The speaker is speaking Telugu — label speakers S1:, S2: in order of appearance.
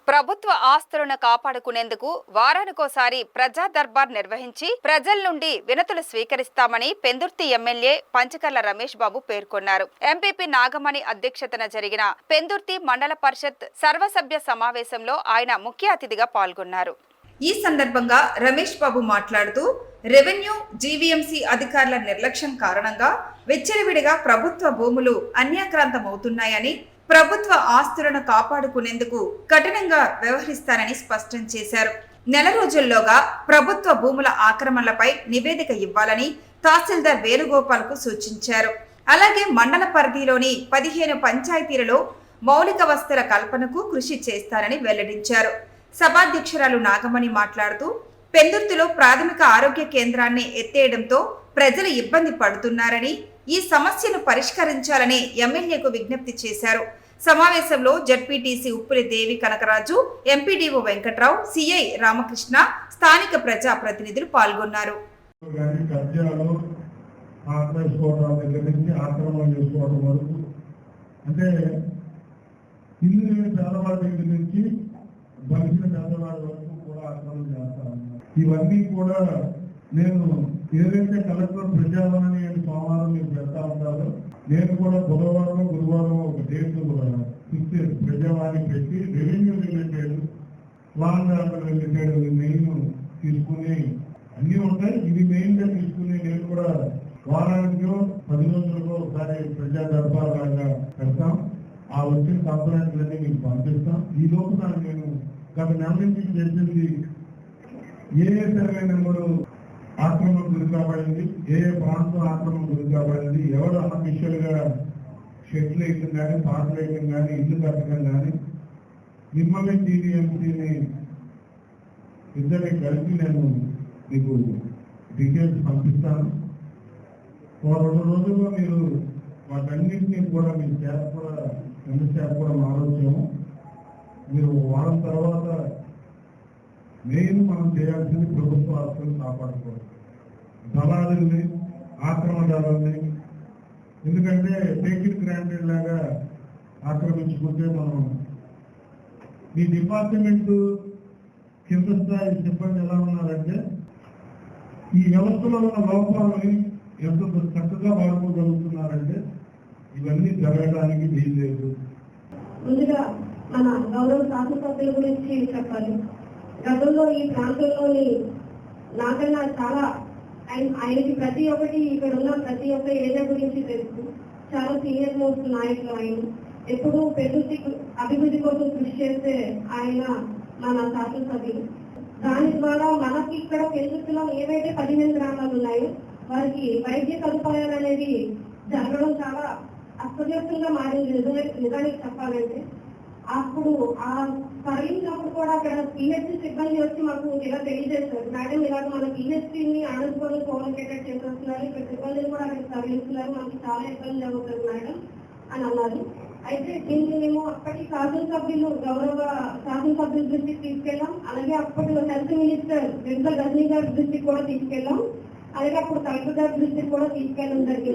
S1: ప్రభుత్వ ఆస్తులను కాపాడుకునేందుకు వారానికోసారి ప్రజా దర్బార్ నిర్వహించి ప్రజల నుండి వినతులు స్వీకరిస్తామని పెందుర్తి ఎమ్మెల్యే పంచకర్ల రమేష్ బాబు పేర్కొన్నారు. ఎంపీపీ నాగమణి అధ్యక్షతన జరిగిన పెందుర్తి మండల పరిషత్ సర్వసభ్య సమావేశంలో ఆయన ముఖ్య అతిథిగా పాల్గొన్నారు. ఈ సందర్భంగా రమేష్ బాబు మాట్లాడుతూ రెవెన్యూ జీవీఎంసీ అధికారుల నిర్లక్ష్యం కారణంగా విచ్చలవిడిగా ప్రభుత్వ భూములు అన్యాక్రాంతమవుతున్నాయని, ప్రభుత్వ ఆస్తులను కాపాడుకునేందుకు కఠినంగా వ్యవహరిస్తారని స్పష్టం చేశారు. నెల రోజుల్లోగా ప్రభుత్వ భూముల ఆక్రమణలపై నివేదిక ఇవ్వాలని తహసీల్దార్ వేణుగోపాల్కు సూచించారు. అలాగే మండల పరిధిలోని 15 పంచాయతీలలో మౌలిక వసతుల కల్పనకు కృషి చేస్తారని వెల్లడించారు. సభాధ్యక్షురాలు నాగమణి మాట్లాడుతూ పెందుర్తిలో ప్రాథమిక ఆరోగ్య కేంద్రాన్ని ఎత్తేయడంతో ప్రజలు ఇబ్బంది పడుతున్నారని, ఈ సమస్యను పరిష్కరించాలని ఎమ్మెల్యేకు విజ్ఞప్తి చేశారు. సమావేశంలో జడ్పీటీసీ ఉప్పులి దేవి కనకరాజు, ఎంపీడీఓ వెంకట్రావు, సిఐ రామకృష్ణ, స్థానిక ప్రజా ప్రతినిధులు పాల్గొన్నారు.
S2: ఇవన్నీ కూడా నేను ఏదైతే కలెక్టర్ ప్రజావాణి అని సోమవారం మీరు పెడతా ఉంటారో, నేను కూడా బుధవారం గురువారం ఒక డేట్ ప్రజావాణి పెట్టి revenue related, land order related main తీసుకుని అన్ని ఉంటాయి. ఇది మెయిన్ గా తీసుకుని నేను కూడా వారానికో 10 రోజులకో ఒకసారి ప్రజా దర్బార్ లాగా పెడతాం. ఆ వచ్చిన కంప్లైంట్లన్నీ మీకు పంపిస్తాం. ఈ లోపల నేను గత నెల నుంచి చేసింది ఏ సర్వే నెంబరు ఆక్రమణ గురి కాబడింది, ఏ ప్రాంతం ఆక్రమణ గురి కాబడింది, ఎవరు అన్అఫీషియల్ గా షెడ్లు వేయడం కానీ, పాటలు వేయడం కానీ, ఇల్లు కట్టడం కానీ, మిమ్మల్ని టీడీఎంసీని ఇద్దరిని కలిపి నేను మీకు డీటెయిల్స్ పంపిస్తాను. 2 రోజుల్లో మీరు వాటన్నింటినీ కూడా మీ స్టాఫ్ కూడా స్టాఫ్ కూడా ఆలోచన మీరు వారం తర్వాత మెయిన్ మనం చేయాల్సింది ప్రభుత్వ ఆస్తులను కాపాడుకోవాలి, దళాలని, ఆక్రమణదారులని. ఎందుకంటే టేక్ ఇట్ గ్రాంటెడ్ లాగా ఆక్రమించుకుంటే మనం ఈ డిపార్ట్మెంట్ కింద స్థాయి సిబ్బంది ఎలా ఉన్నారంటే ఈ వ్యవస్థలో ఉన్న లోపాలని ఎంత చక్కగా వాడుకోగలుగుతున్నారంటే ఇవన్నీ జరగడానికి వీల్లేదు.
S3: ముందుగా మన గౌరవ శాసనసభ్యుల గురించి చెప్పాలి. గతంలో ఈ ప్రాంతంలోని నాకన్నా చాలా ఆయనకి ప్రతి ఒక్కటి ఇక్కడ ఉన్న ప్రతి ఒక్క ఏరియా గురించి తెలుసు. చాలా సీనియర్ మోస్ట్ నాయకులు ఆయన. ఎప్పుడు పెందుర్తి అభివృద్ధి కోసం కృషి చేస్తే ఆయన మన శాసనసభ్యులు. దాని ద్వారా మనకి ఇక్కడ పెందుర్తిలో ఏవైతే 15 గ్రామాలు ఉన్నాయో వారికి వైద్య సదుపాయాలు అనేది జరగడం చాలా అస్తవ్యస్తంగా మారింది. నిజానికి చెప్పాలంటే అప్పుడు ఆ తరలించినప్పుడు కూడా అక్కడ పిహెచ్సి సిబ్బంది వచ్చి మాకు ఇలా తెలియజేస్తారు, మేడం ఇలాగ మన పిహెచ్సిని ఆనందపూర్లో కోఆర్డినేటెడ్ చేసేస్తున్నారు, ఇక్కడ సిబ్బందిని కూడా అక్కడ తరలిస్తున్నారు, మనకి చాలా ఇబ్బంది అవుతుంది మేడం అని అన్నారు. అయితే దీన్ని మేము అప్పటి శాసనసభ్యులు గౌరవ శాసనసభ్యుల దృష్టికి తీసుకెళ్ళాం. అలాగే అప్పటి హెల్త్ మినిస్టర్ వెంకట రజనీ గారి దృష్టికి కూడా తీసుకెళ్ళాం. అలాగే అప్పుడు కలెక్టర్ గారి దృష్టికి కూడా తీసుకెళ్ళడం జరిగింది.